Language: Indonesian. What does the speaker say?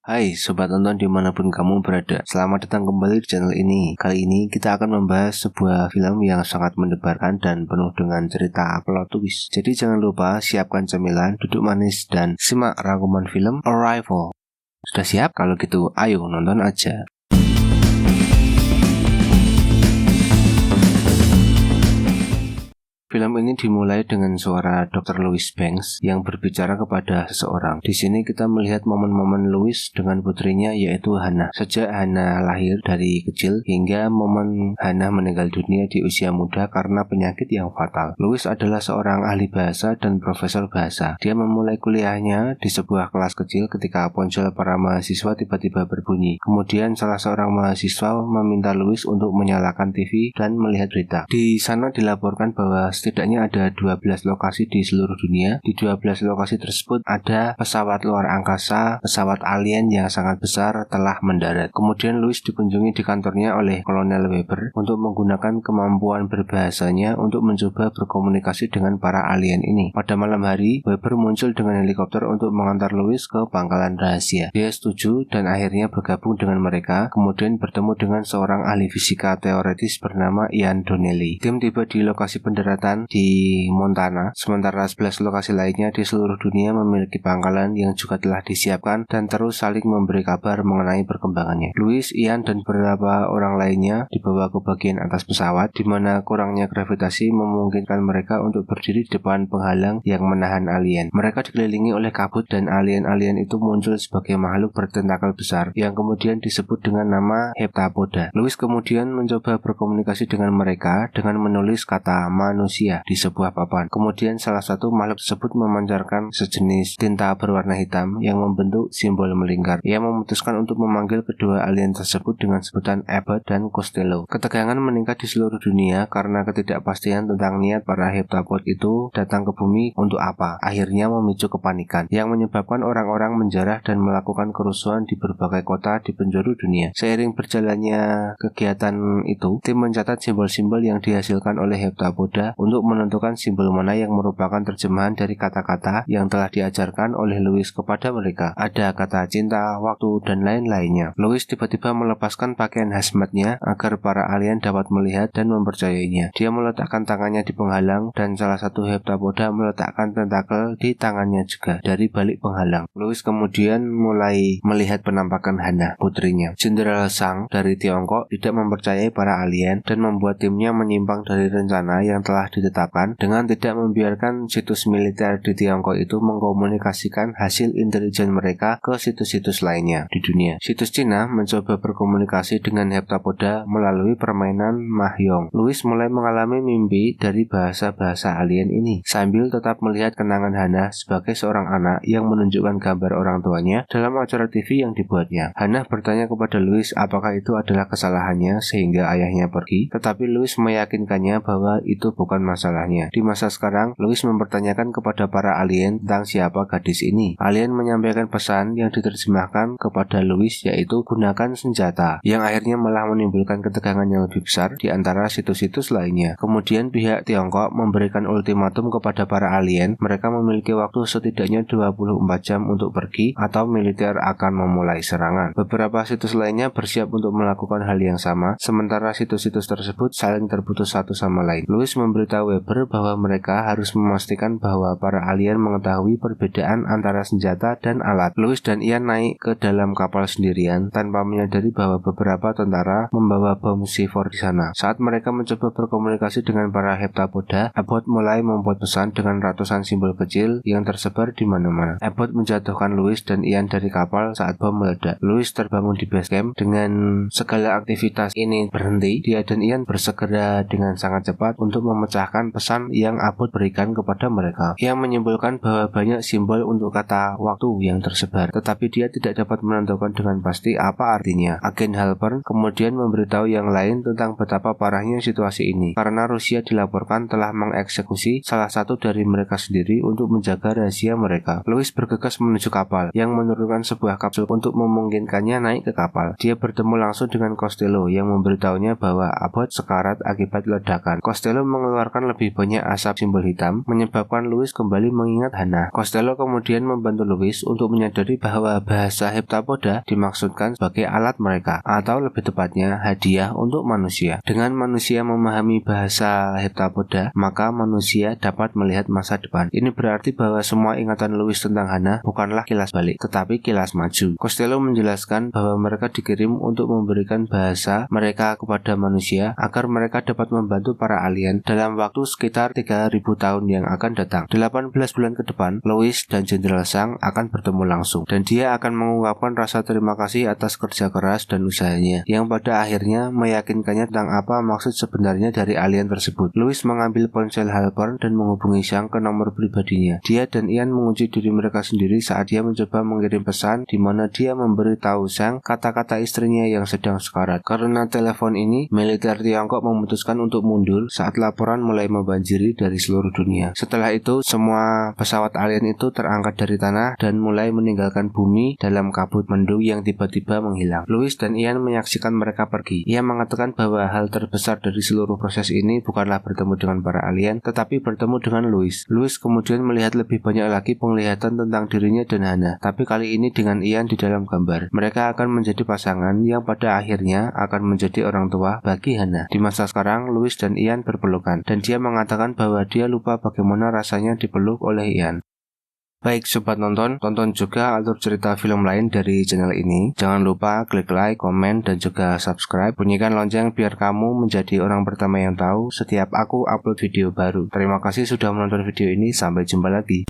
Hai Sobat Tonton dimanapun kamu berada, selamat datang kembali di channel ini. Kali ini kita akan membahas sebuah film yang sangat mendebarkan dan penuh dengan cerita plot twist. Jadi jangan lupa siapkan cemilan, duduk manis, dan simak rangkuman film Arrival. Sudah siap? Kalau gitu ayo nonton aja. Film ini dimulai dengan suara Dr. Louis Banks yang berbicara kepada seseorang. Di sini kita melihat momen-momen Louis dengan putrinya yaitu Hannah. Sejak Hannah lahir dari kecil hingga momen Hannah meninggal dunia di usia muda karena penyakit yang fatal. Louis adalah seorang ahli bahasa dan profesor bahasa. Dia memulai kuliahnya di sebuah kelas kecil ketika ponsel para mahasiswa tiba-tiba berbunyi. Kemudian salah seorang mahasiswa meminta Louis untuk menyalakan TV dan melihat berita. Di sana dilaporkan bahwa setidaknya ada 12 lokasi di seluruh dunia. Di 12 lokasi tersebut ada pesawat luar angkasa, pesawat alien yang sangat besar telah mendarat. Kemudian Louis dikunjungi di kantornya oleh Kolonel Weber untuk menggunakan kemampuan berbahasanya untuk mencoba berkomunikasi dengan para alien ini. Pada malam hari, Weber muncul dengan helikopter untuk mengantar Louis ke pangkalan rahasia. Dia setuju dan akhirnya bergabung dengan mereka, kemudian bertemu dengan seorang ahli fisika teoretis bernama Ian Donnelly. Tim tiba di lokasi pendaratan di Montana, sementara 11 lokasi lainnya di seluruh dunia memiliki pangkalan yang juga telah disiapkan dan terus saling memberi kabar mengenai perkembangannya. Louis, Ian, dan beberapa orang lainnya dibawa ke bagian atas pesawat, di mana kurangnya gravitasi memungkinkan mereka untuk berdiri di depan penghalang yang menahan alien. Mereka dikelilingi oleh kabut dan alien-alien itu muncul sebagai makhluk bertentakel besar yang kemudian disebut dengan nama heptapoda. Louis kemudian mencoba berkomunikasi dengan mereka dengan menulis kata manusia di sebuah papan. Kemudian salah satu makhluk tersebut memancarkan sejenis tinta berwarna hitam yang membentuk simbol melingkar. Ia memutuskan untuk memanggil kedua alien tersebut dengan sebutan Abbott dan Costello. Ketegangan meningkat di seluruh dunia karena ketidakpastian tentang niat para heptapod itu datang ke bumi untuk apa. Akhirnya memicu kepanikan yang menyebabkan orang-orang menjarah dan melakukan kerusuhan di berbagai kota di penjuru dunia. Seiring berjalannya kegiatan itu, tim mencatat simbol-simbol yang dihasilkan oleh heptapoda untuk menentukan simbol mana yang merupakan terjemahan dari kata-kata yang telah diajarkan oleh Louis kepada mereka. Ada kata cinta, waktu, dan lain-lainnya. Louis tiba-tiba melepaskan pakaian hazmatnya agar para alien dapat melihat dan mempercayainya. Dia meletakkan tangannya di penghalang dan salah satu heptapoda meletakkan tentakel di tangannya juga dari balik penghalang. Louis kemudian mulai melihat penampakan Hannah, putrinya. Jenderal Zhang dari Tiongkok tidak mempercayai para alien dan membuat timnya menyimpang dari rencana yang telah ditetapkan dengan tidak membiarkan situs militer di Tiongkok itu mengkomunikasikan hasil intelijen mereka ke situs-situs lainnya di dunia. Situs Cina mencoba berkomunikasi dengan heptapoda melalui permainan mahjong. Louis mulai mengalami mimpi dari bahasa-bahasa alien ini sambil tetap melihat kenangan Hannah sebagai seorang anak yang menunjukkan gambar orang tuanya dalam acara TV yang dibuatnya. Hannah bertanya kepada Louis apakah itu adalah kesalahannya sehingga ayahnya pergi, tetapi Louis meyakinkannya bahwa itu bukan masalahnya. Di masa sekarang, Louis mempertanyakan kepada para alien tentang siapa gadis ini. Alien menyampaikan pesan yang diterjemahkan kepada Louis yaitu gunakan senjata, yang akhirnya malah menimbulkan ketegangan yang lebih besar di antara situs-situs lainnya. Kemudian pihak Tiongkok memberikan ultimatum kepada para alien, mereka memiliki waktu setidaknya 24 jam untuk pergi atau militer akan memulai serangan. Beberapa situs lainnya bersiap untuk melakukan hal yang sama, sementara situs-situs tersebut saling terputus satu sama lain. Louis memberitahu Weber bahwa mereka harus memastikan bahwa para alien mengetahui perbedaan antara senjata dan alat. Louis dan Ian naik ke dalam kapal sendirian tanpa menyadari bahwa beberapa tentara membawa bom C4 di sana. Saat mereka mencoba berkomunikasi dengan para heptapoda, Abbott mulai membuat pesan dengan ratusan simbol kecil yang tersebar di mana-mana. Abbott menjatuhkan Louis dan Ian dari kapal saat bom meledak. Louis terbangun di base camp. Dengan segala aktivitas ini berhenti, dia dan Ian bersegera dengan sangat cepat untuk memecahkan pesan yang Abbott berikan kepada mereka. Ia menyimpulkan bahwa banyak simbol untuk kata waktu yang tersebar, tetapi dia tidak dapat menentukan dengan pasti apa artinya. Agen Halpern kemudian memberitahu yang lain tentang betapa parahnya situasi ini, karena Rusia dilaporkan telah mengeksekusi salah satu dari mereka sendiri untuk menjaga rahasia mereka. Louis bergegas menuju kapal, yang menurunkan sebuah kapsul untuk memungkinkannya naik ke kapal. Dia bertemu langsung dengan Costello yang memberitahunya bahwa Abbott sekarat akibat ledakan. Costello mengeluarkan mengeluarkan lebih banyak asap simbol hitam, menyebabkan Louis kembali mengingat Hannah. Costello kemudian membantu Louis untuk menyadari bahwa bahasa heptapoda dimaksudkan sebagai alat mereka, atau lebih tepatnya hadiah untuk manusia. Dengan manusia memahami bahasa heptapoda, maka manusia dapat melihat masa depan. Ini berarti bahwa semua ingatan Louis tentang Hannah bukanlah kilas balik, tetapi kilas maju. Costello menjelaskan bahwa mereka dikirim untuk memberikan bahasa mereka kepada manusia agar mereka dapat membantu para alien dalam waktu sekitar 3000 tahun yang akan datang. 18 bulan ke depan, Louis dan Jenderal Zhang akan bertemu langsung, dan dia akan mengungkapkan rasa terima kasih atas kerja keras dan usahanya, yang pada akhirnya meyakinkannya tentang apa maksud sebenarnya dari alien tersebut. Louis mengambil ponsel Halpern dan menghubungi Zhang ke nomor pribadinya. Dia dan Ian menguji diri mereka sendiri saat dia mencoba mengirim pesan di mana dia memberitahu Zhang kata-kata istrinya yang sedang sekarat. Karena telepon ini, militer Tiongkok memutuskan untuk mundur saat laporan mulai membanjiri dari seluruh dunia. Setelah itu, semua pesawat alien itu terangkat dari tanah dan mulai meninggalkan bumi dalam kabut mendung yang tiba-tiba menghilang. Louis dan Ian menyaksikan mereka pergi. Ia mengatakan bahwa hal terbesar dari seluruh proses ini bukanlah bertemu dengan para alien, tetapi bertemu dengan Louis. Louis kemudian melihat lebih banyak lagi penglihatan tentang dirinya dan Hannah, tapi kali ini dengan Ian di dalam gambar. Mereka akan menjadi pasangan yang pada akhirnya akan menjadi orang tua bagi Hannah. Di masa sekarang, Louis dan Ian berpelukan, dan dia mengatakan bahwa dia lupa bagaimana rasanya dipeluk oleh Ian. Baik sobat nonton, tonton juga alur cerita film lain dari channel ini. Jangan lupa klik like, komen, dan juga subscribe. Bunyikan lonceng biar kamu menjadi orang pertama yang tahu setiap aku upload video baru. Terima kasih sudah menonton video ini, sampai jumpa lagi.